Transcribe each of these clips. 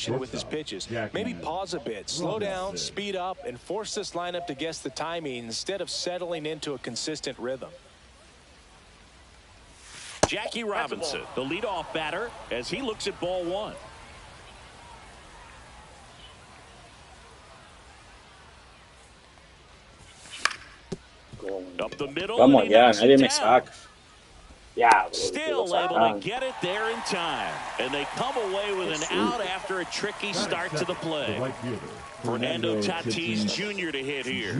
with his pitches. Maybe pause a bit, slow down, speed up, and force this lineup to guess the timing instead of settling into a consistent rhythm. Jackie Robinson, the leadoff batter, as he looks at ball one. Up the middle. Vamos allá, nadie me saca. Yeah, still able to get it there in time. And they come away with an out after a tricky start to the play. Fernando Tatis Jr. to hit here.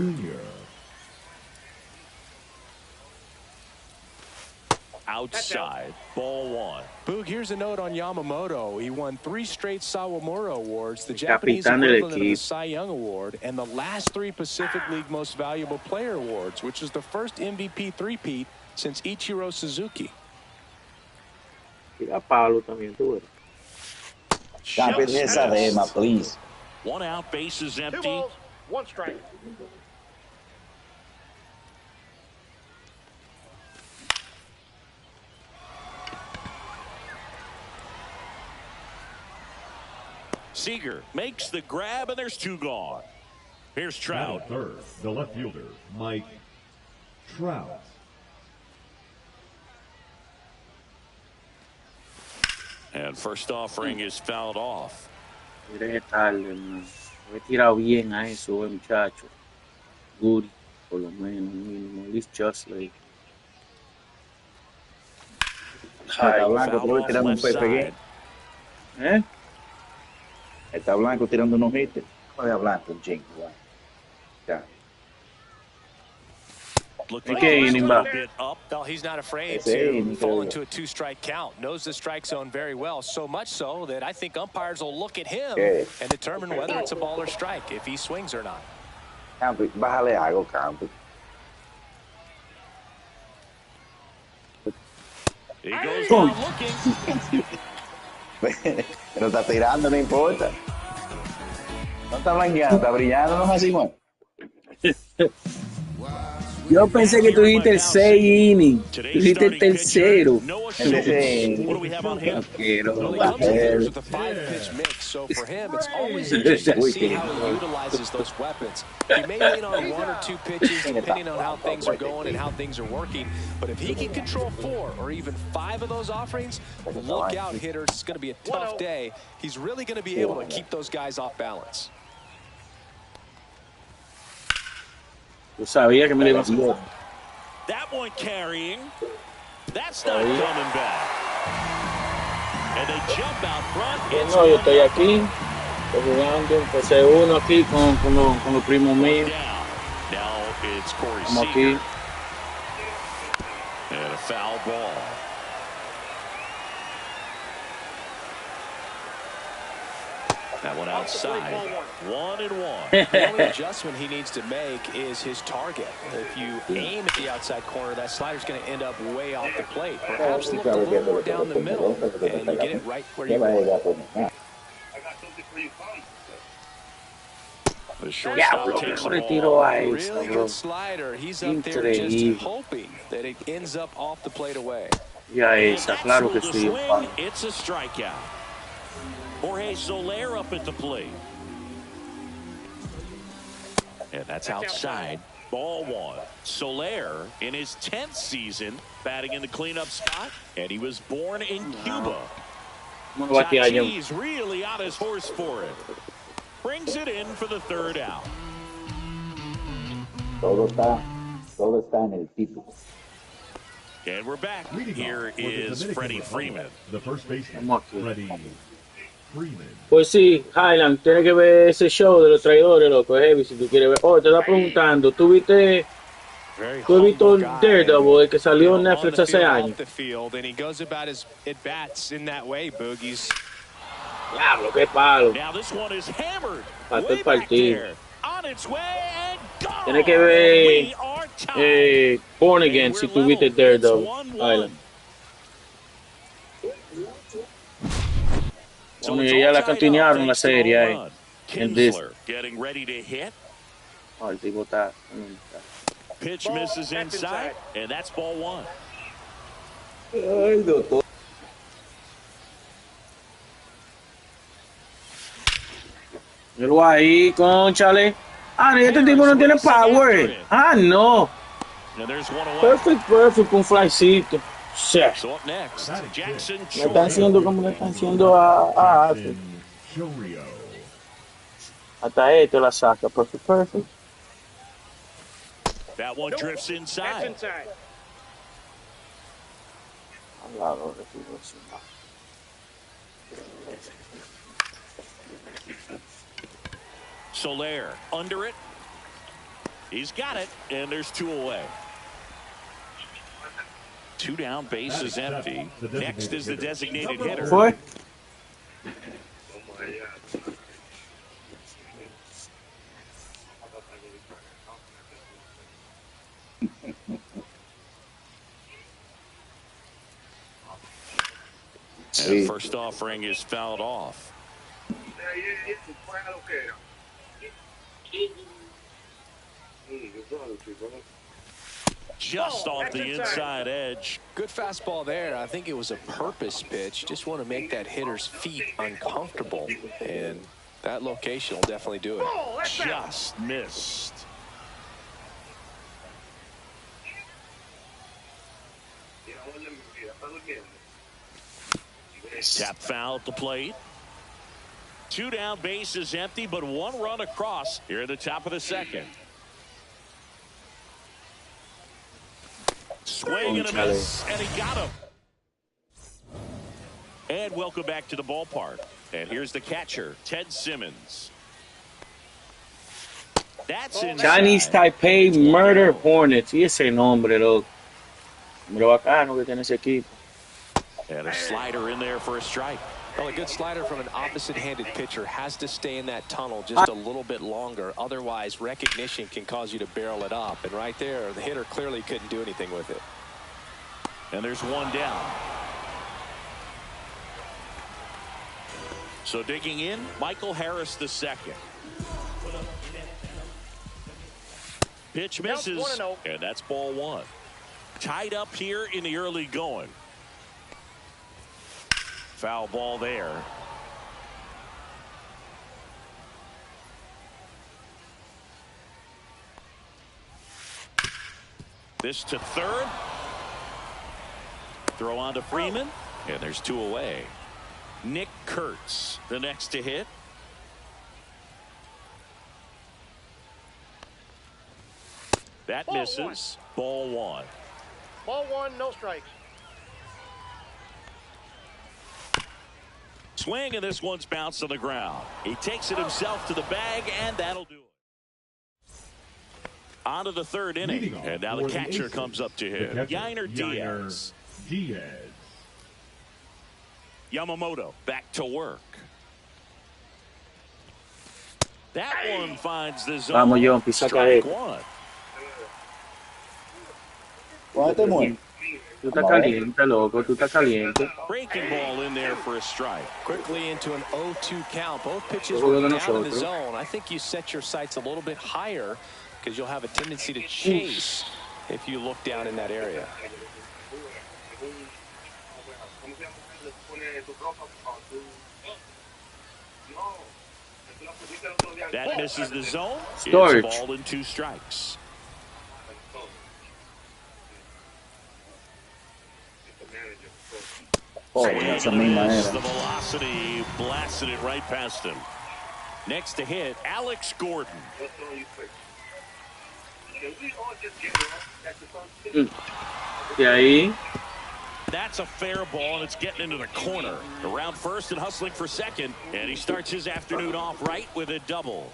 Outside, ball one. Boog, here's a note on Yamamoto. He won 3 straight Sawamura Awards, the Japanese equivalent of the Cy Young Award, and the last 3 Pacific League Most Valuable Player Awards, which is the first MVP three-peat since Ichiro Suzuki. Pablo también tuvo. Esa dema, please. 1 out, base is empty. 2 balls, 1 strike. Seager makes the grab, and there's 2 gone. Here's Trout. Third, the left fielder, Mike Trout. And first offering is fouled off. Mire qué tarde, man. He tirado bien a eso, muchacho. Good, por lo menos, mínimo. At least just like. Está Blanco, tú tirando un PPG. ¿Eh? Está Blanco tirando unos hits. No es Blanco, un chingo. Ya. Well, he's not afraid to fall into a 2-strike count. Knows the strike zone very well, so much so that I think umpires will look at him and determine whether it's a ball or strike, if he swings or not. Campi, bájale algo, Campi. He goes down looking. Pero está tirando, no importa. No está blanqueando, está brillando, no es así, man. Yo pensé que tú dijiste el 6 inning. Tú dijiste el tercero. Well, he comes in with a 5-pitch mix, so for him, it's always interesting to see how he utilizes those weapons. He may lean on 1 or 2 pitches, depending on how things are going and how things are working. But if he can control 4 or even 5 of those offerings, look out, hitters. It's going to be a tough day. He's really going to be able to keep those guys off balance. Yo sabía que me lo iba a hacer. That one carrying. That's not coming back. And they jump out front. No, yo estoy aquí. Estoy jugando. Empecé uno aquí con los primos míos. Now it's Corey Estamos Seager. aquí. And a foul ball. That one outside. 1-1. The only adjustment he needs to make is his target. If you aim at the outside corner, that slider's going to end up way off the plate. Perhaps look a little more down the middle, and you get it right where you want it. The shortstop takes the ball. Really good slider. He's up there just hoping that it ends up off the plate away. Ya esa, claro que sí. It's a strikeout. Jorge Soler up at the plate. And that's outside. Ball 1. Soler in his 10th season batting in the cleanup spot, and he was born in Cuba. Tatis really on his horse for it. Brings it in for the 3rd out. Todo está en el título. And we're back. Here is Freddie Freeman. The first baseman, Freddie Freeman. Pues sí, Highland, tienes que ver ese show de los traidores, loco, heavy, si tú quieres ver. Oh, te está preguntando, ¿tú has visto Daredevil, el que salió en Netflix hace años? Diablo, qué palo. Falta el partido. Tienes que ver Born Again si tú viste Daredevil, Highland. Bueno, ya la continuaron la serie en Disney. Oh, el tipo está. Pitch misses inside, and that's ball 1. Ay, doctor. Pero ahí, conchale. Ah, no, este tipo no tiene power. Ah, no. Perfect, un flycito. Sí. So up next, Jackson Le están haciendo como le están haciendo a hasta esto la saca. Perfect. That one drifts inside. Soler under it. He's got it, and there's 2 away. 2 down, base is empty. Next is the designated hitter. Fue. And first offering is fouled off. Just off the inside edge. Good fastball there. I think it was a purpose pitch. Just want to make that hitter's feet uncomfortable. And that location will definitely do it. Just missed. Tap foul at the plate. 2 down, base is empty, but 1 run across here at the top of the second. Swing and a miss, and he got him. And welcome back to the ballpark. And here's the catcher, Ted Simmons. That's inside. Chinese Taipei Murder Hornets. Y ese nombre, loco. Nombre bacano que tiene ese equipo. And a slider in there for a strike. Well, a good slider from an opposite-handed pitcher has to stay in that tunnel just a little bit longer. Otherwise, recognition can cause you to barrel it up. And right there, the hitter clearly couldn't do anything with it. And there's 1 down. So digging in, Michael Harris the second. Pitch misses, and that's ball 1. Tied up here in the early going. Foul ball there. This to third. Throw on to Freeman. And there's 2 away. Nick Kurtz, the next to hit. That misses. Ball 1. Ball 1, no strikes. Swing, and this one's bounced on the ground. He takes it himself to the bag, and that'll do it. On to the 3rd inning, and now the catcher comes up to him. Yainer Diaz. Yamamoto back to work. That one finds the zone. Vamos, Jhompy, saca esto. 1. Cuéntate muy. Tú estás caliente, loco. Tú estás caliente. Breaking ball in there for a strike. Quickly into an 0-2 count. Both pitches were down in the zone. I think you set your sights a little bit higher because you'll have a tendency to chase if you look down in that area. That misses the zone. Storage. It's ball and 2 strikes. The velocity blasted it right past him. Next to hit, Alex Gordon. Y ahí. That's a fair ball, and it's getting into the corner. Around first and hustling for second, and he starts his afternoon off right with a double.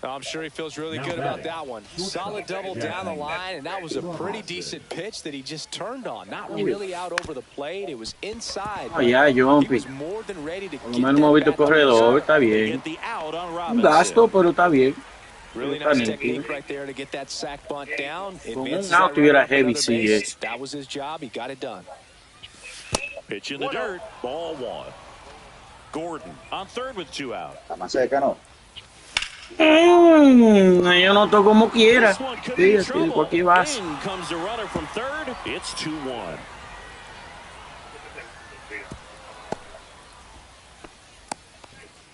I'm sure he feels really good about that one. Solid double down the line, and that was a pretty decent pitch that he just turned on. Not really out over the plate. It was inside. Oh, yeah, Jhompy. He was more than ready to Por lo menos moviste corredor, está bien. Un gasto, pero está bien. Really nice technique right there to get that sack bunt down. Con un out tuviera heavy CS. That was his job. He got it done. Pitch in the dirt. Ball 1. Gordon on third with 2 out. Está más cerca, ¿no? Yo noto como quiera. Sí, así, cualquier base. In comes the runner from third. It's 2-1.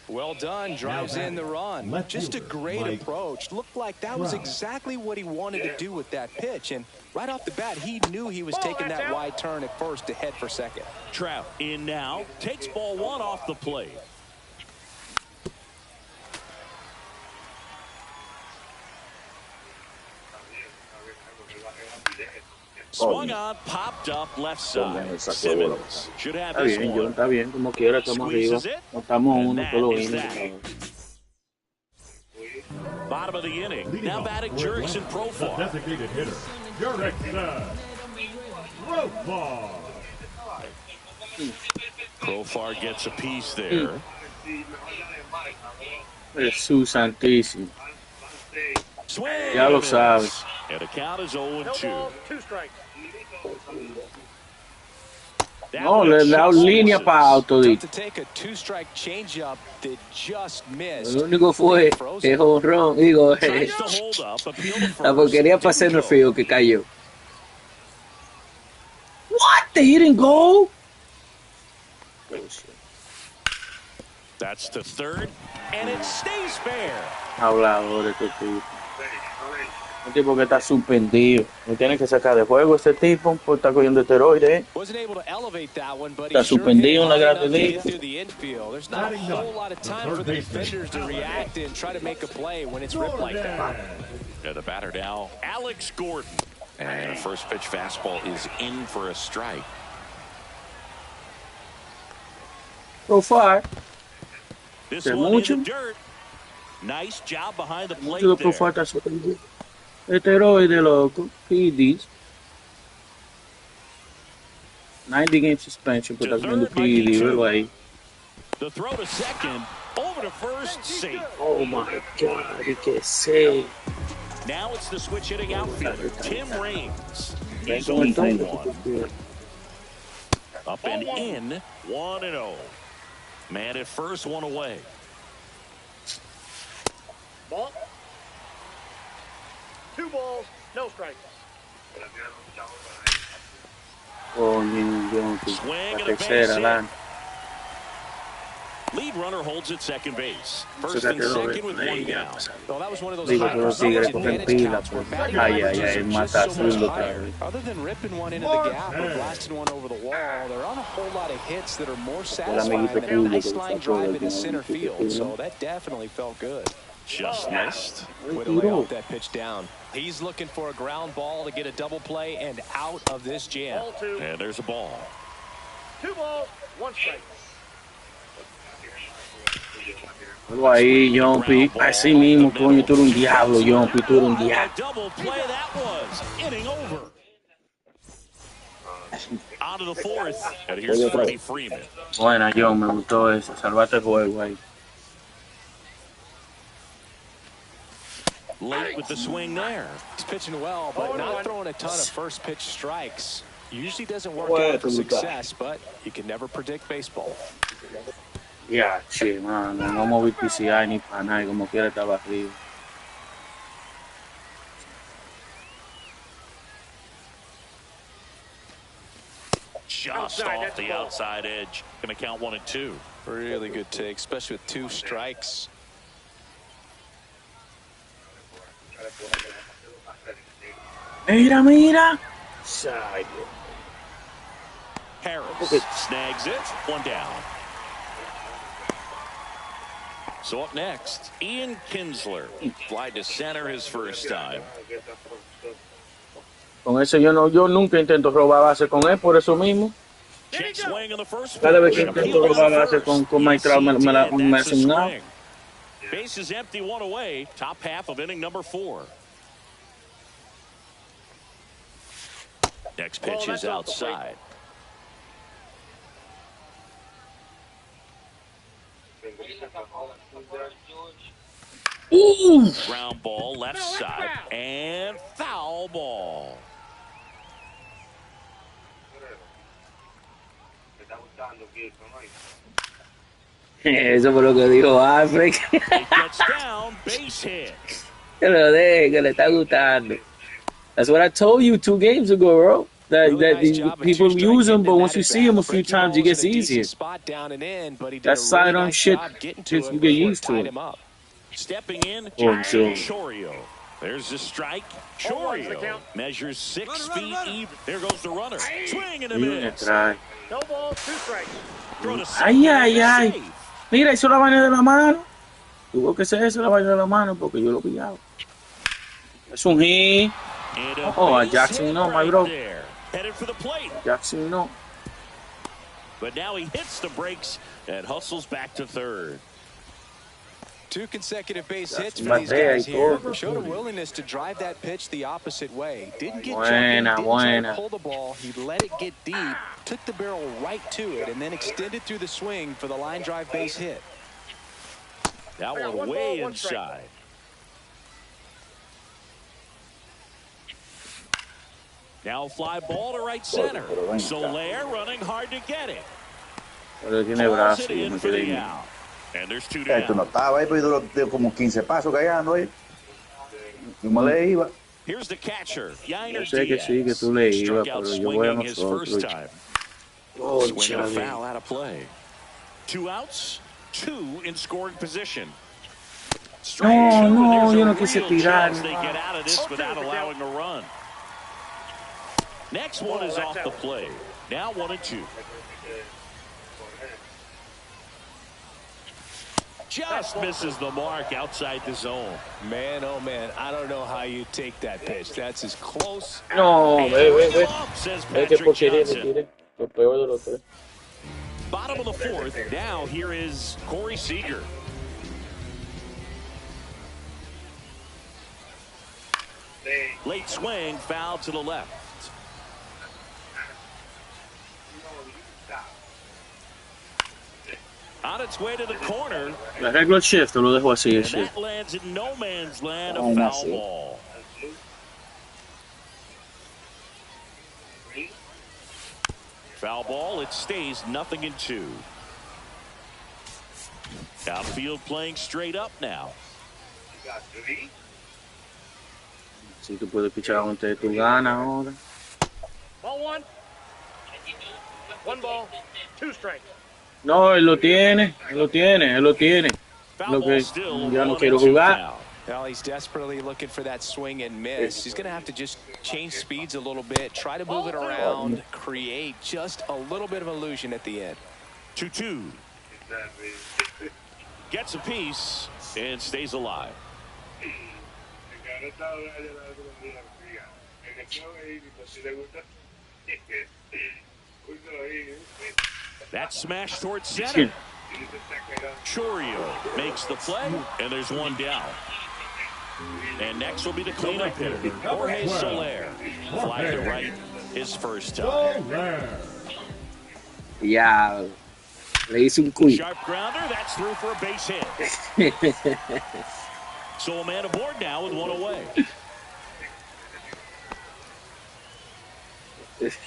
Well done. Drives in the run. Just a great approach. Looked like that was exactly what he wanted to do with that pitch. And right off the bat, he knew he was taking that wide turn at first to head for second. Trout in now. Takes ball one off the plate. Swung on, popped up left side. Simmons should have this one. Está bien, como quiera, estamos arriba. No estamos uno, solo uno. Bottom of the inning. Now batting Jurickson Profar. Designated hitter, Jurickson Profar. Profar gets a piece there. Jesús Santísimo. Swing. Ya lo sabes. And the count is 0-2. No balls, 2 strikes. No, le da línea para auto. To take a 2-strike changeup that just missed. Lo único fue el jonrón, digo, la porquería para hacer frío que cayó. What? They didn't go? That's the third, and it stays fair. Hablador de este tipo. Un tipo que está suspendido. Me tienen que sacar de juego este tipo por estar cogiendo esteroides. Está suspendido en la Grande Liga. There's not a whole lot of time for the defenders to react and try to make a play when it's ripped like that. Yeah, the batter now, Alex Gordon. And a first pitch fastball is in for a strike. So far. This one in the dirt. Nice job behind the plate there. Esteroide, loco. PEDs. 90-game suspension por estar cogiendo PED, velo ahí. The throw to second, over to first, safe. Oh my God, he gets safe. Now it's the switch hitting outfielder, Tim Raines. He's 0-1. Up and in, 1-0. Man at first, one away. Ball. 2 balls, no strikes. Oh, Jhompy. La tercera, la. Lead runner holds at second base. First and second with 1 down. Well, that was one of those Digo, los tigres cogen pila. Ay, ay, ay, mata azul otra vez. Other than ripping one into the gap or blasting one over the wall, there aren't a whole lot of hits that are more satisfying than a nice line drive into center field. So that definitely felt good. Just missed. Way to lay off that pitch down. He's looking for a ground ball to get a double play and out of this jam. And there's a ball. 2 balls, 1 strike. Algo ahí, Jhompy. Así mismo, coño, tú eres un diablo, Jhompy, tú eres un diablo. Double play that was. Inning over. Out of the fourth. And here's Freddie Freeman. Buena, John, me gustó eso. Salvaste el juego ahí. Late with the swing there. He's pitching well, but not throwing a ton of first pitch strikes. Usually doesn't work out for success, but you can never predict baseball. Ya, che, mano, no moví PCI ni para nada, como quiera estaba arriba. Just off the outside edge. Gonna count 1 and 2. Really good take, especially with 2 strikes. Mira, mira. Harris snags it. 1 down. So up next, Ian Kinsler. Fly to center his first time. Con eso yo nunca intento robar base con él, por eso mismo. Check swing in the first. Cada vez que intento robar base con Mike Trout me hacen nada. Base is empty, 1 away. Top half of inning number 4. Next pitch is outside. Ooh. Ground ball left side and foul ball. Eso fue lo que dijo Alfred. Down, base hit. Que lo deje, que le está gustando. That's what I told you 2 games ago, bro. people use them, but once you see them a few times, it gets easier. That sidearm shit, you get used to it. Stepping in, Chorio. There's the strike. Chorio measures 6 feet even. There goes the runner. Swing and a miss. No ball, 2 strikes. Ay, ay, ay. Mira, hizo la vaina de la mano. Tuvo que ser eso la vaina de la mano porque yo lo pillaba. Es un hit. Oh, a Jackson no, my bro. Headed for the plate. Jackson no. But now he hits the brakes and hustles back to third. 2 consecutive base hits for these guys here. Showed a willingness to drive that pitch the opposite way. Didn't get jumped in, didn't try to pull the ball. He let it get deep, took the barrel right to it, and then extended through the swing for the line drive base hit. That one way inside. Now fly ball to right center. Soler running hard to get it. Pulls it in for the out. And there's 2 down. Esto no estaba ahí, pero duró como 15 pasos callando ahí. Yo me le iba. Here's the catcher, Yo sé que sí, que tú le ibas, pero yo voy a nosotros. Oh, swinging a foul out of play. 2 outs, 2 in scoring position. No, yo no quise tirar. They get out of this without allowing a run. Next one is off the play. Now 1-2. Just misses the mark outside the zone. Man, oh man, I don't know how you take that pitch. That's as close. No, ve. Says Ve que Patrick porquería Johnson. le tiré. Lo peor de los tres. Bottom of the 4th. Now here is Corey Seager. Late swing, foul to the left. On its way to the corner. Le arreglo el shift, lo dejo así. And that lands in no man's land, a foul ball. Foul ball, it stays 0-2. Outfield playing straight up now. Si tú puedes pichar donde tú ganas ahora. Ball 1. 1 ball, 2 strikes. No, él lo tiene. Lo que ya no quiero jugar. Well, he's desperately looking for that swing and miss. He's going to have to just change speeds a little bit, try to move it around, create just a little bit of illusion at the end. 2-2. Gets a piece and stays alive. That smash towards center. Chorio makes the play, and there's 1 down. And next will be the cleanup hitter, Jorge Soler. Fly to right his first time. Ya, le hice un quick. Sharp grounder, that's through for a base hit. So a man aboard now with 1 away.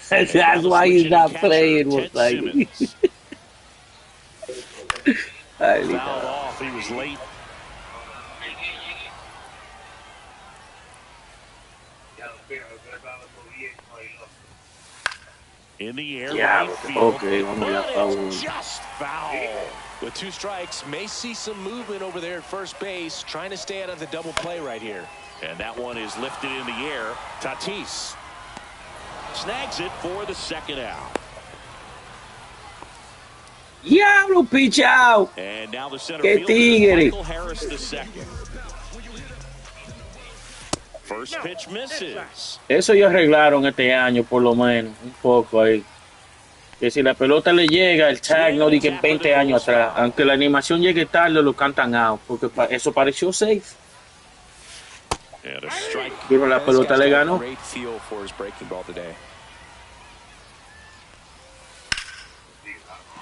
That's why he's not playing with like. Fouled off, he was late. In the air, Yeah, right field. okay, But just foul. With 2 strikes, may see some movement over there at first base, trying to stay out of the double play right here. And that one is lifted in the air. Tatis snags it for the 2nd out. Diablo, pichao. And now the center Que fielder, tigre. Michael Harris the 2nd. First pitch misses. Eso ya arreglaron este año, por lo menos, un poco ahí. Que si la pelota le llega, el tag no dice 20 años atrás. Aunque la animación llegue tarde, lo cantan out. Porque eso pareció safe. Pero la pelota le ganó. Great feel for his breaking ball today.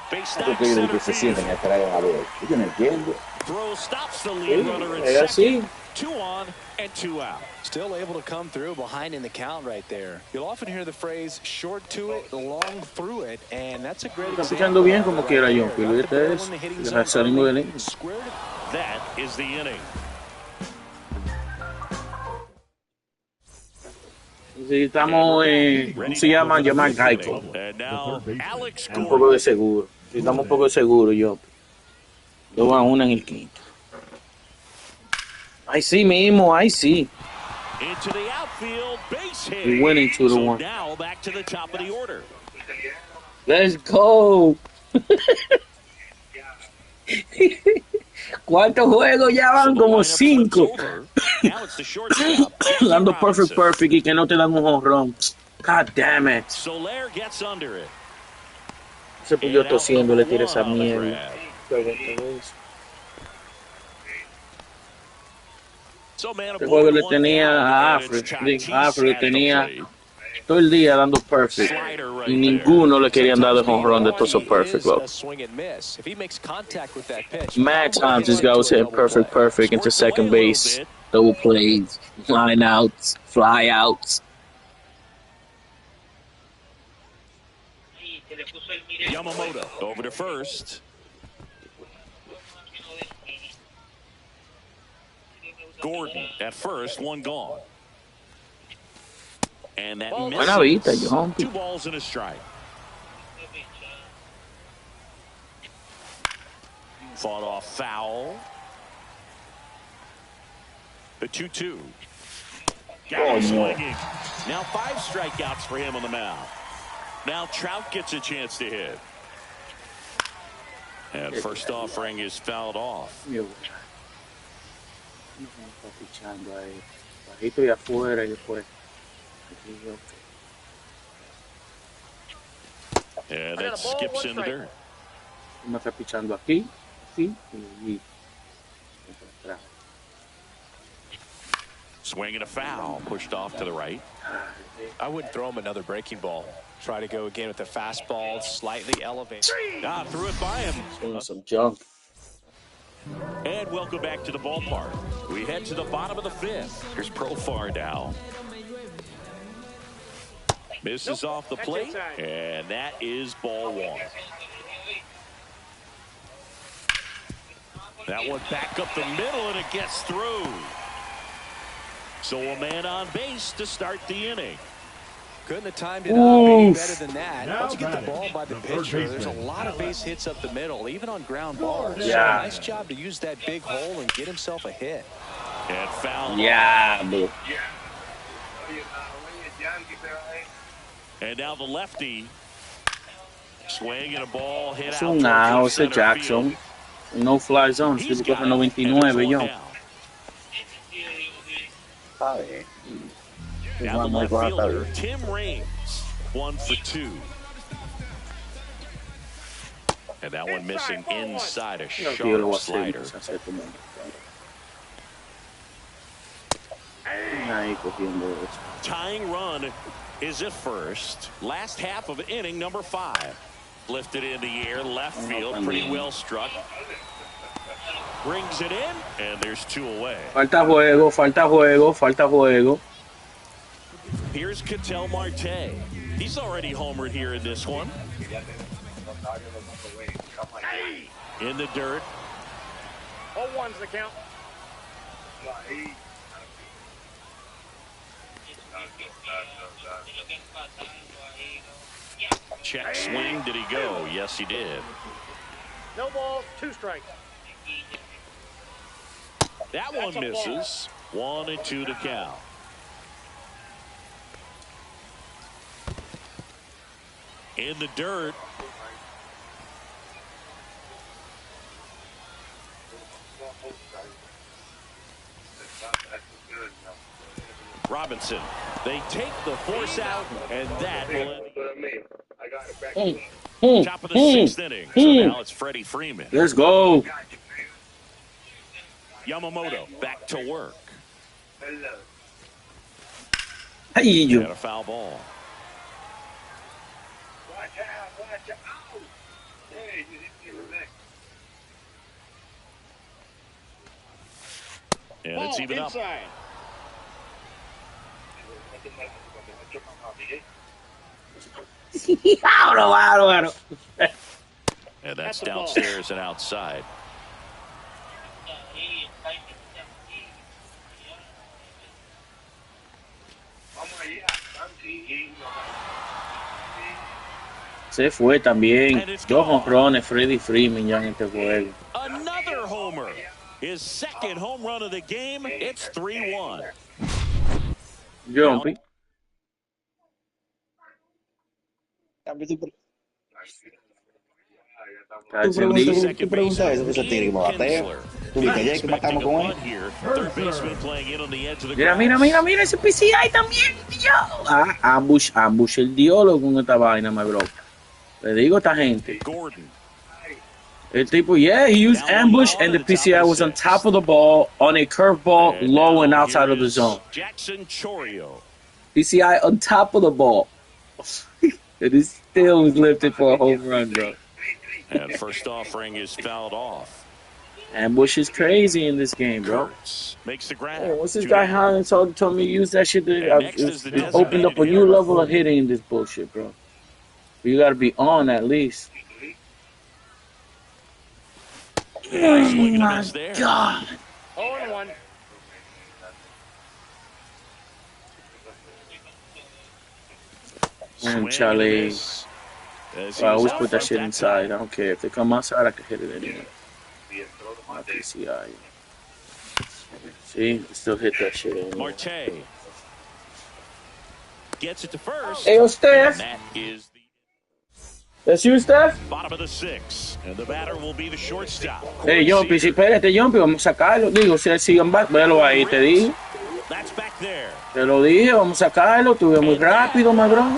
¿Por qué ellos que se sienten a traer a ver? Yo no entiendo. Throw stops the lead runner in Es así. 2 on and 2 out. Still able to come through behind in the count right there. You'll often hear the phrase short to it, long through it, and that's a great Está example. pichando bien como quiera, Jhompy. Este es el salimos del inning. That is the inning. Necesitamos, ¿cómo se llama? Llamar Geico. And now Alex Un poco de Gordon. seguro. Necesitamos un poco de seguro, yo. 2-1 en el quinto. Ahí sí mismo, ahí sí. Into the outfield, base hit. We're winning 2-1. So now back to the top of the order. Let's go. ¿Cuántos juegos ya van? Como 5. Now it's the shortstop. Dando perfect y que no te dan un jonrón. God damn it. Soler gets under it. Ese pues yo tosiendo le tira esa mierda. Este juego le tenía a Afri. Afri le tenía todo el día dando perfect. Y ninguno le querían dar de jonrón de todos esos perfect, bro. Mad times this guy was hitting perfect into second base. Double plays, line outs, fly outs. Yamamoto over to first. Gordon at first, one gone. And that Buena vista, Jhompy. 2 balls and a strike. Fought off foul. The 2-2. Got him swinging. Now 5 strikeouts for him on the mound. Now Trout gets a chance to hit. And first offering is fouled off. Bajito y afuera y después. And that skips in the dirt. Me está pichando aquí, sí, y Swinging a foul, pushed off to the right. I wouldn't throw him another breaking ball. Try to go again with the fastball, slightly elevated. Threw it by him. doing some junk. And welcome back to the ballpark. We head to the bottom of the 5th. Here's Profar now. Misses off the plate, and that is ball 1. That one back up the middle, and it gets through. So a man on base to start the inning. Couldn't have timed it up any better than that. Once you get the ball by the pitcher, there's a lot of base hits up the middle, even on ground balls. Yeah. Nice job to use that big hole and get himself a hit. And foul. Yeah, bro. And now the lefty swinging a ball hit So out. now it's a Jackson. No fly zone. He's Still got got it, and 99, there's yo. one down. ¿Sabes? Now the left fielder, Tim Raines, 1 for 2. And that one missing inside a Yo lo voy sharp a hacer, slider. hacer como- Ahí cogiendo eso. Tying run is at first. Last half of inning number 5. Lifted in the air, left field, pretty well struck. Brings it in, and there's 2 away. Falta juego, falta juego, falta juego. Here's Ketel Marte. He's already homered here in this one. In the dirt. 0-1's the count. Check swing. Did he go? Yes, he did. No balls, 2 strikes. That one misses. 1-2 to count. In the dirt. Robinson. They take the force out, and that will end. Top of the 6th inning. So now it's Freddie Freeman. Let's go. Yamamoto back to work. Hey, you. And a foul ball. And it's even up. Claro. And that's downstairs and outside. Se fue también. 2 jonrones, Freddie Freeman ya en este juego. Another homer. His second home run of the game. It's 3-1. Jhompy. Tú preguntas eso, ese tigre que me batea. Tú viste ayer que matamos con él. Mira ese PCI también, tío. Ambush el diólogo con esta vaina, my bro. Le digo a esta gente. El tipo, yeah, he used ambush and the PCI was on top of the ball on a curveball, low and outside of the zone. PCI on top of the ball. And it still was lifted for a home run, bro. And first offering is fouled off. Ambush is crazy in this game, bro. Makes the grab. Hey, what's this guy Holland told me to use that shit? It's opened up a new level of hitting in this bullshit, bro. You gotta be on at least. Oh my God. 0-1. Charlie. I always put that shit inside. I don't care. If they come outside, I can hit it anyway. My PCI. See? I still hit that shit anyway. Marte gets it to first. Hey, yo, Steph. That is That's you, Steph? bottom of the 6. And the batter will be the shortstop. Hey, Jhompy, espérate, Jhompy, vamos a sacarlo. Digo, si siguen back, véalo ahí, te dije. That's back there. Te lo dije, vamos a sacarlo. Tuve muy rápido, my bro.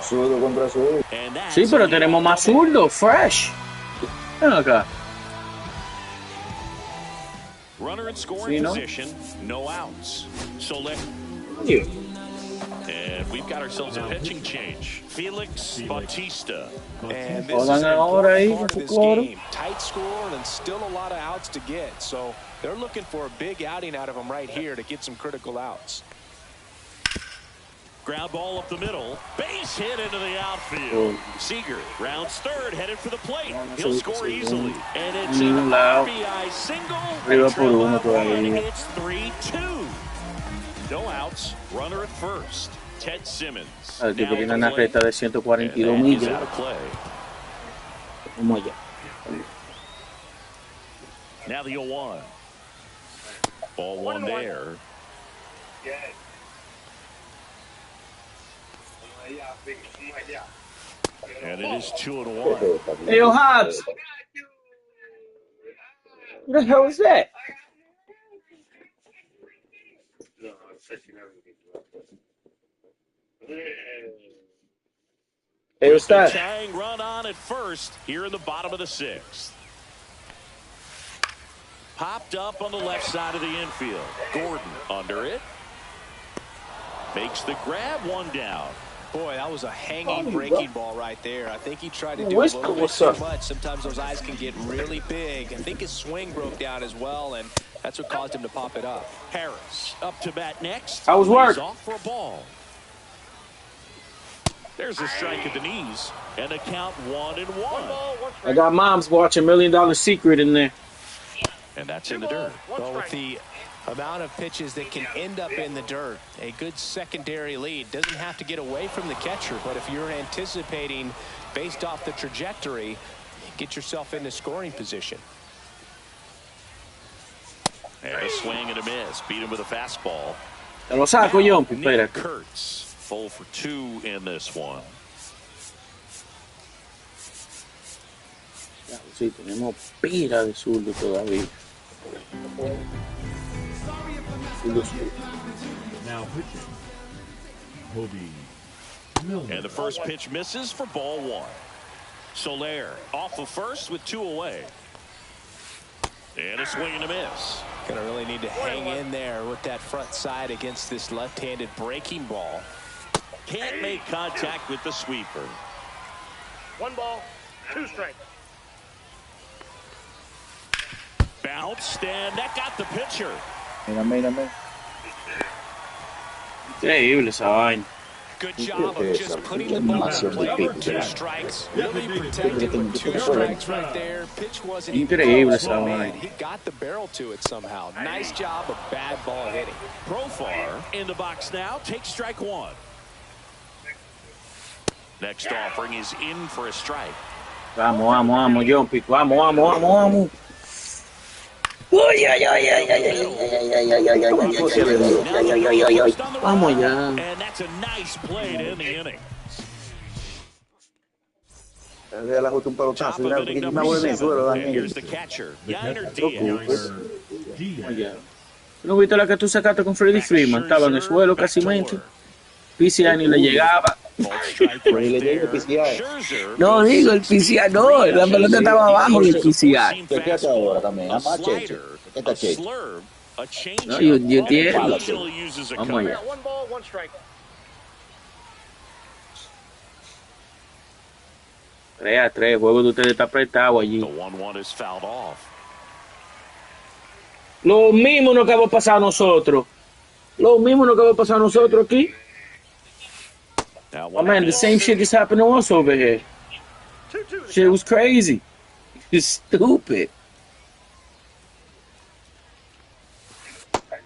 Zurdo contra zurdo. Sí, pero tenemos más zurdo, fresh. Ven acá. Runner in scoring position, no outs. So and we've got ourselves a pitching change. Felix Bautista. And this is an important part of this game. Tight score and still a lot of outs to get. So they're looking for a big outing out of him right here to get some critical outs. Ground ball up the middle. Base hit into the outfield. Seager rounds third, headed for the plate. He'll score easily. And it's an RBI single. It's 3-2. No outs. Runner at first. Ted Simmons. El tipo tiene una recta de 142 millas. Vamos allá. Now the 0-1. Ball one there. And it is 2-1. Hey, yo, Hobbs. What the hell was that? Hey, what's that? Tying run on at first here in the bottom of the 6th. Popped up on the left side of the infield. Gordon under it. Makes the grab, one down. Boy, that was a hanging breaking ball right there. I think he tried to do a little bit too much. Sometimes those eyes can get really big. I think his swing broke down as well, and that's what caused him to pop it up. Harris up to bat next. I was work. Off for a ball. There's a strike at the knees, and a count 1-1. I got Mom's watching $1 Million Secret in there. And that's in the dirt. Well, with the amount of pitches that can end up in the dirt, a good secondary lead doesn't have to get away from the catcher, but if you're anticipating based off the trajectory, get yourself into scoring position. And a swing and a miss. Beat him with a fastball. Te lo saco, Jhompy, espérate. Kurtz, 0 for 2 in this one. Sí, tenemos pila de zurdo todavía. Now pitching. Kobe Miller. And the first pitch misses for ball 1. Soler off of first with 2 away. And a swing and a miss. Gonna really need to hang in there with that front side against this left-handed breaking ball. Can't make contact with the sweeper. 1 ball, 2 strikes. Bounced, and that got the pitcher. Mírame. Increíble esa vaina. Good job of just putting the ball in play for 2 strikes. Really protected 2 strikes right there. Pitch wasn't Increíble esa vaina. He got the barrel to it somehow. Nice job of bad ball hitting. Profar in the box now. Takes strike 1. Next offering is in for a strike. Vamos, vamos, vamos, Jhompy. Vamos, vamos, vamos, vamos. Uy, ay, ay, ay, ay, ay, ay, ay, ay, ay, ay. Vamos ya. And that's a nice play to end the inning. Top of inning number 7. And here's the catcher, Yainer Diaz. Oye, ¿no viste la que tú sacaste con Freddie Freeman? Estaba en el suelo casi mente. PCI ni le llegaba. No, digo, el PCI no, la pelota estaba abajo del PCI. ¿Qué hace ahora también? ¿A Cheche? ¿Qué está Cheche? No, yo entiendo. Vamos allá. 1 ball, 1 strike. 3-3, el juego de ustedes está apretado allí. The 1-1 is fouled off. Lo mismo nos acaba de pasar a nosotros. Lo mismo nos acaba de pasar a nosotros aquí. Oh man, the same shit just happened to us over here. Shit was crazy. It's stupid.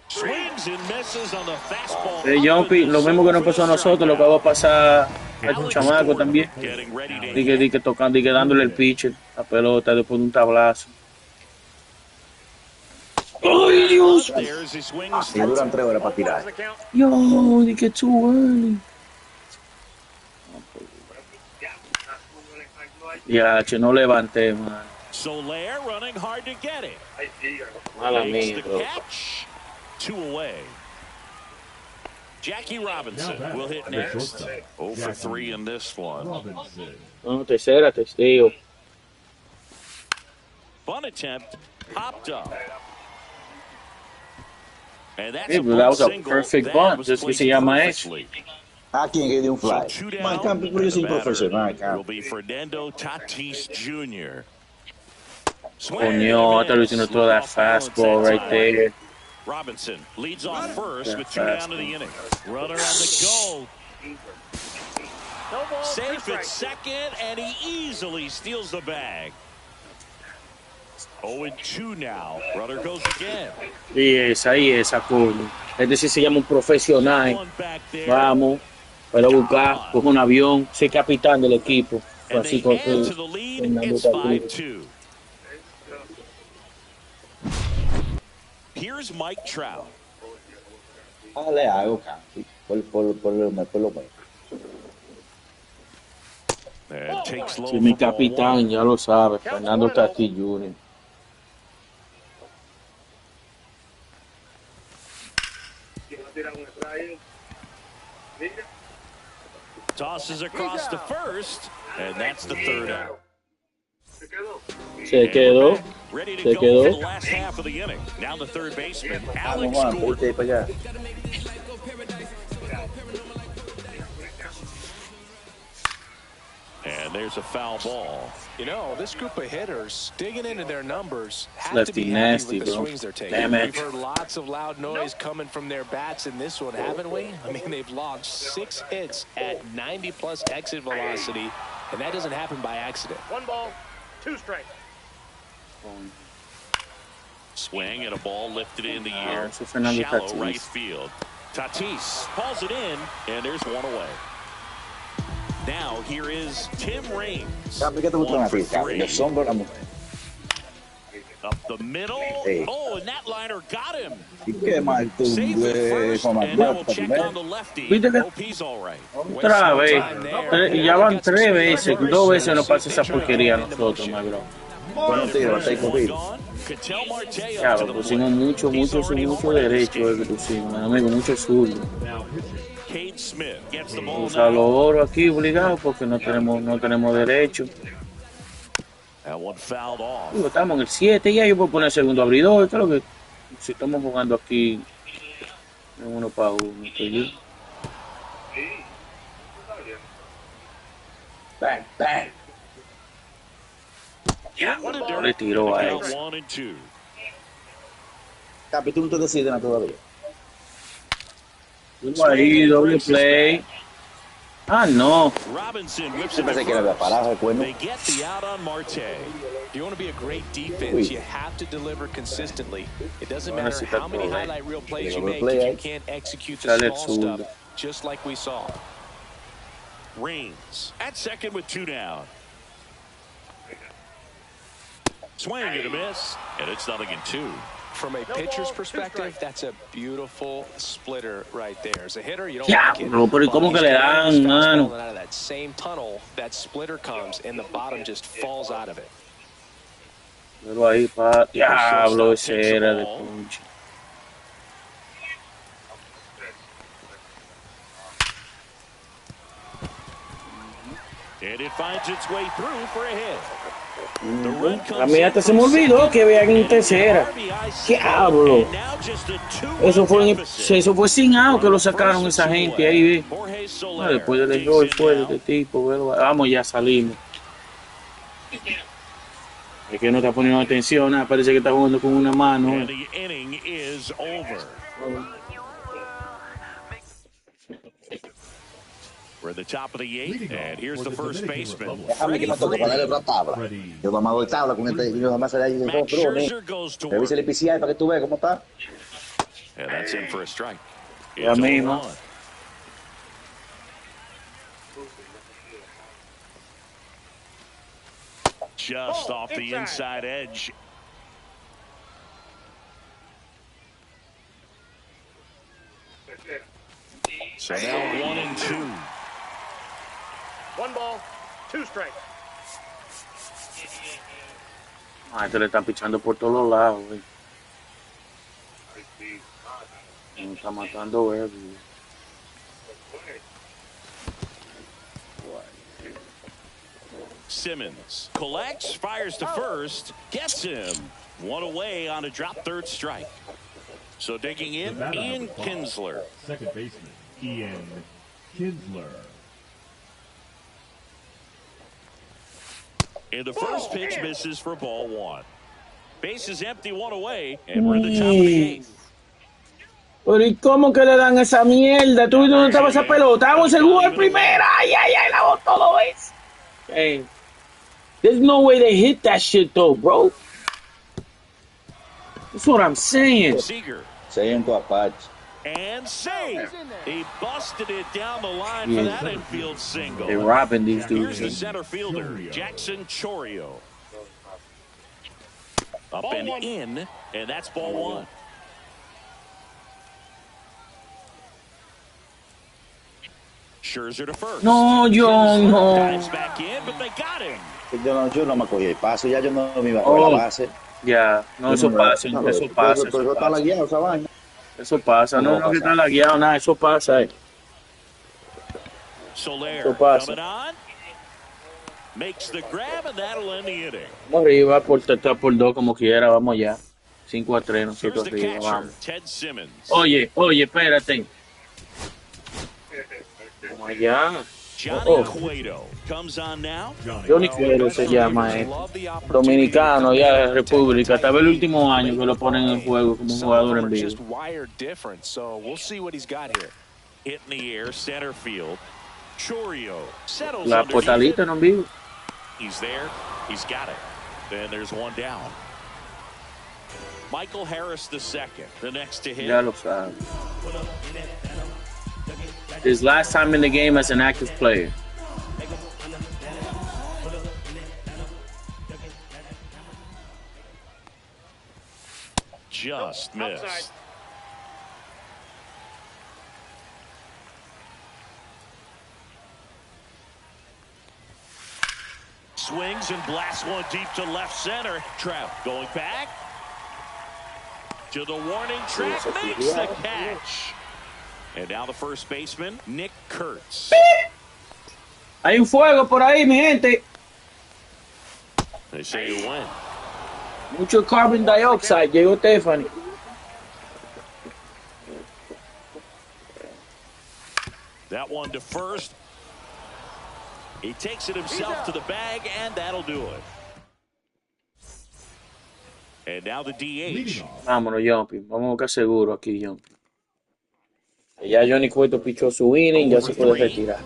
Swings and misses on the fastball. Jhompy, lo mismo que nos pasó a nosotros, lo que va a pasar a un chamaco también. Dice tocando, dice dándole el pitcher, la pelota después de un tablazo. ¡Ay, Dios! Y duran 3 horas para tirar. Yo, dije too early. Ya, che, no levanté, man. Soler running hard to get it. Mala Makes mía, the bro. catch. 2 away. Jackie Robinson will hit next. 0 for 3 in this one. No, tercera, testigo. Bunt attempt popped up. And that's Hey, a but that was a single. perfect That bunt, was just que placed se llama perfectly. ¿A quién que dio un So fly? 2 down. My campo, pero yo soy The batter profesional, will campo. be Fernando Tatis Jr. Coño, I thought he was gonna throw that fastball right there. Robinson leads off first with 2 down to the inning. Runner on the go. No ball, 2 Safe at strikes. second, and he easily steals the bag. 0-2 now. Runner goes again. Y esa, coño. Este sí se llama un profesional. One back there. Vamos, para buscar, coge un avión, ser capitán del equipo. And they Así con add to the lead. It's 5-2. Here's Mike Trout. Dale algo, campo. Por lo menos. And takes low Sí, mi for ball capitán, 1. ya lo sabe, Fernando Tatis Jr. Tosses across to first, and that's the 3rd out. Se quedó. Ready to Se go quedó. for the last half of the inning. Now the 3rd baseman, Alex Vamos, Juan, Gordon. vete para allá. And there's a foul ball. You know, this group of hitters digging into their numbers have Lefty to be happy nasty, with the bro. swings they're taking. Damn it. We've heard lots of loud noise coming from their bats in this one, haven't we? I mean, they've logged 6 hits at 90-plus exit velocity, and that doesn't happen by accident. 1 ball, 2 strikes. Swing and a ball lifted in the air. eso es Fernando Shallow Tatis. right field. Tatis hauls it in, and there's 1 away. Now here is Tim Raines. Campo, ¿qué te gustan 1 a for ti, campo? 3. ¿Los hombres o la mujer? Up the middle. Hey. Oh, and that liner got him. ¿Y qué mal tú, Safe at first, con and now we'll para check comer? on the lefty. ¿Viste que- Hope he's all right. Otra vez. Ya van 3 veces, 2 veces nos pasa esa porquería a nosotros, my bro. Buenos tiros, está ahí cogido. Ketel Marte up Ya, to lo the pusimos plate. He's mucho already derecho over que pusimos, mi amigo, mucho zurdo. Cade Smith gets the ball Usa los now. oros aquí obligados porque no tenemos derecho. That one fouled off. Digo, estamos en el 7 ya, yo puedo poner segundo abridor, claro que si estamos jugando aquí en 1 para 1, estoy yo. Bang, bang. Ya, no le tiró a él. Count 1 and 2. Capi, tú no te decides nada todavía. Ahí, doble play. Ah, no. Robinson whips Yo it to pensé que era de first. parada el cuerno. They get the out on Marte. If you want to be a great defense, Uy. you have to deliver consistently. It doesn't Ahora matter sí está how many todo, highlight reel plays you Doble make play, if you eh. can't execute the Sale el small zurdo. stuff, just like we saw. Reigns at second with 2 down. Swing and a miss, and it's 0-2. From a pitcher's perspective, that's a beautiful splitter right there. As a hitter, you don't Ya, like it. pero ¿y cómo que le dan, mano? Out of that same tunnel, that splitter comes, and the bottom just falls out of it. Pero ahí, pa, diablo, ese era de punch. And it finds its way through for a hit. A mí hasta se me olvidó que vean en tercera. Diablo. Eso fue sin out que lo sacaron esa gente ahí. No, después del error fue de este tipo. Vamos, ya salimos. Es que no está poniendo atención. Parece que está jugando con una mano. We're at the top of the 8th, and here's the first baseman. Déjame que me toque ponerle otra tabla. Yo nomás doy tabla con este, yo nomás se le digo, revisa el PCI para que tú veas cómo está. And that's in for a strike. Ya mismo. Just off the inside edge. So now 1-2. 1 ball, 2 strikes. Este le están pichando por todos los lados, güey. Me está matando, güey. Simmons collects, fires to first, gets him. 1 away on a drop third strike. So digging in, Ian Kinsler. Second baseman, Ian Kinsler. And the first pitch misses for ball 1. Base is empty, 1 away, and we're at the top of the 8th. Pero ¿y cómo que le dan esa mierda? ¿Tú viste dónde estaba esa pelota? Vamos el juego de primera. Ay, la botó 2 veces. Hey. There's no way they hit that shit though, bro. That's what I'm saying. Seager. Saying to Apache. And save. He busted it down the line for that infield single. They're robbing these dudes. Here's the center fielder, Jackson Chorio. Up Ball and one. in, and that's ball 1. Scherzer to first. No, John, no. Dives back in, but they got him. Yo no me cogí el paso, ya yo no me iba a coger la base. Ya, no, eso pasa, eso pasa. Pero está lagueado esa vaina. Eso pasa, no que está lagueado, nada, eso pasa. Soler Eso pasa. coming on. Makes the grab, and that'll end the inning. Vamos arriba, está por 2 como quiera, vamos ya. 5-3, nosotros Here's the arriba, catcher, vamos. Ted Simmons. Oye, espérate. Vamos allá. Johnny Cueto comes on now. Johnny Cueto se llama, dominicano, ya de República. Hasta el último año que lo ponen en juego como un jugador en vivo. Hit in the air, center field. Chorio settles La underneath portalita it. no en vivo. He's there. He's got it. Then there's 1 down. Michael Harris the second, the next to hit. Ya lo sabe. His last time in the game as an active player. Just missed. Outside. Swings and blasts one deep to left center. Trout going back to the warning track, makes the catch. And now the first baseman, Nick Kurtz. Hay un fuego por ahí, mi gente. They say you win. Mucho carbon dioxide. Llegó Stephanie. That one to first. He takes it himself to the bag, and that'll do it. And now the DH. Vámonos, Jhompy. Vamos a buscar seguro aquí, Jhompy. Ya Johnny Cueto pichó su inning, ya se puede retirar.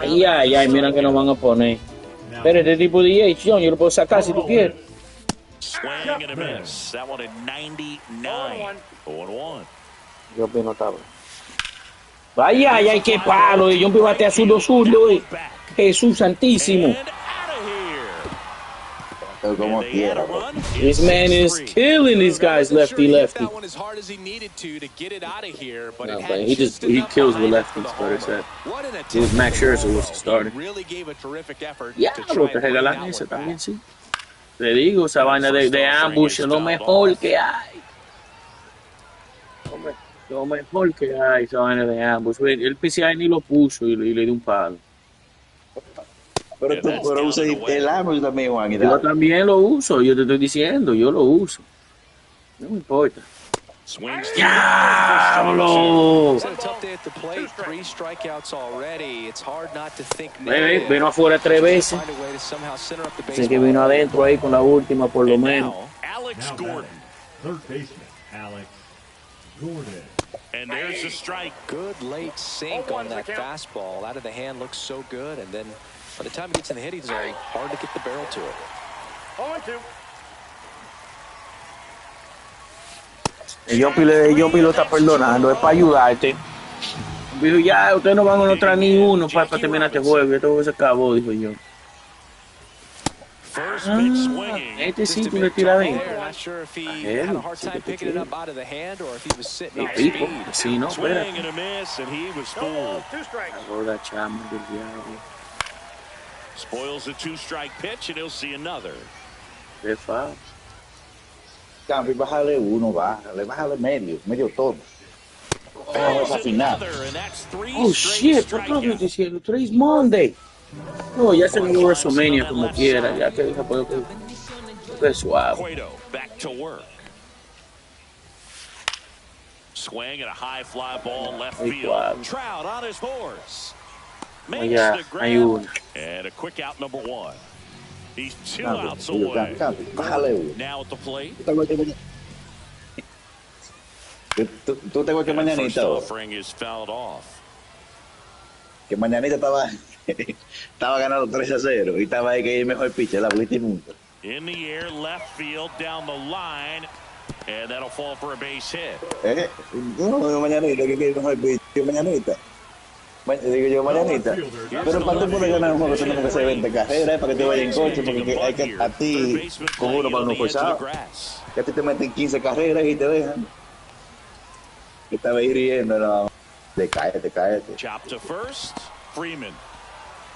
Ay, mira que nos van a poner. Pero este tipo de DH, John, yo lo puedo sacar si tú quieres. Swing and a miss. That one at 99. 0-1. Yo opino, estaba. Vaya, ay, ay, qué palo. Y Jhompy batea zurdo, Jesús santísimo. Como quiera. This man is killing these guys lefty. No, but he kills with lefties, but it's that. With Max Scherzer was the starter. Ya, lo que regalan ese también, sí. Te digo, esa vaina de ambush es lo mejor que hay. Lo mejor que hay, esa vaina de ambush. El PCI ni lo puso y le dio un palo. Pero tú usas el ambush también, Juan. Yo también lo uso, yo te estoy diciendo, yo lo uso. No me importa. ¡Diablo! Vino afuera 3 veces. Sé que vino adentro ahí con la última, por lo menos. Alex Gordon. Third baseman, Alex Gordon. And there's a strike. Good late sink on that fastball. Out of the hand looks so good, and then by the time it gets in the hitting zone, hard to get the barrel to it. 0-2. El Jhompy lo está perdonando, es para ayudarte. Dijo, ya, ustedes no van a anotar ni uno para terminar este juego. Este juego se acabó, dijo yo. Este sí, tú le tiras adentro. Sí, no, espérate. Ahora chama del diablo. Spoils a 2-strike pitch, and he'll see another. Qué foul. Cambio, bájale uno, bájale medio todo. Vamos a final. Oh shit, ¿por qué lo estoy diciendo? Today's Monday. No, ya se me dio WrestleMania como quiera, ya que deja poder que suave. Back to work. Swing at a high fly ball left field. Trout on his horse. Makes the grab. And a quick out, number 1. He's 2 outs away. Now at the plate. Tú tengo que mañanita. Offering is fouled off. Que mañanita estaba ganando 3-0 y estaba ahí que el mejor pitcher, la bolita inmunda. In the air, left field, down the line, and that'll fall for a base hit. No, mañanita, que el mejor pitcher, mañanita. Digo yo, mañanita. Pero para tú poder ganar un juego tenemos que hacer 20 carreras para que te vaya en coche, porque hay que a ti con uno para uno forzado. Que a ti te meten 15 carreras y te dejan. Que estaba ahí riendo, no. Cállate. Chop to first, Freeman.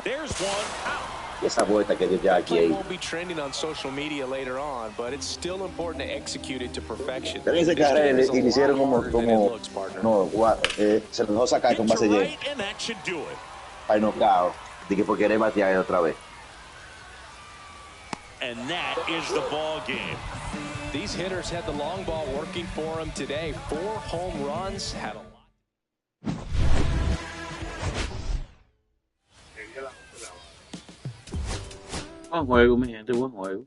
There's one out. Esa vuelta que dio ya aquí ahí. Won't be trending on social media later on, but it's still important to execute it to perfection. 13 carreras y le hicieron como no, se los dejó sacar con base llena. Ay, no, cao. Dije por querer batear otra vez. And that is the ball game. These hitters had the long ball working for them today. 4 home runs, had a lot. Buen juego, mi gente, buen juego.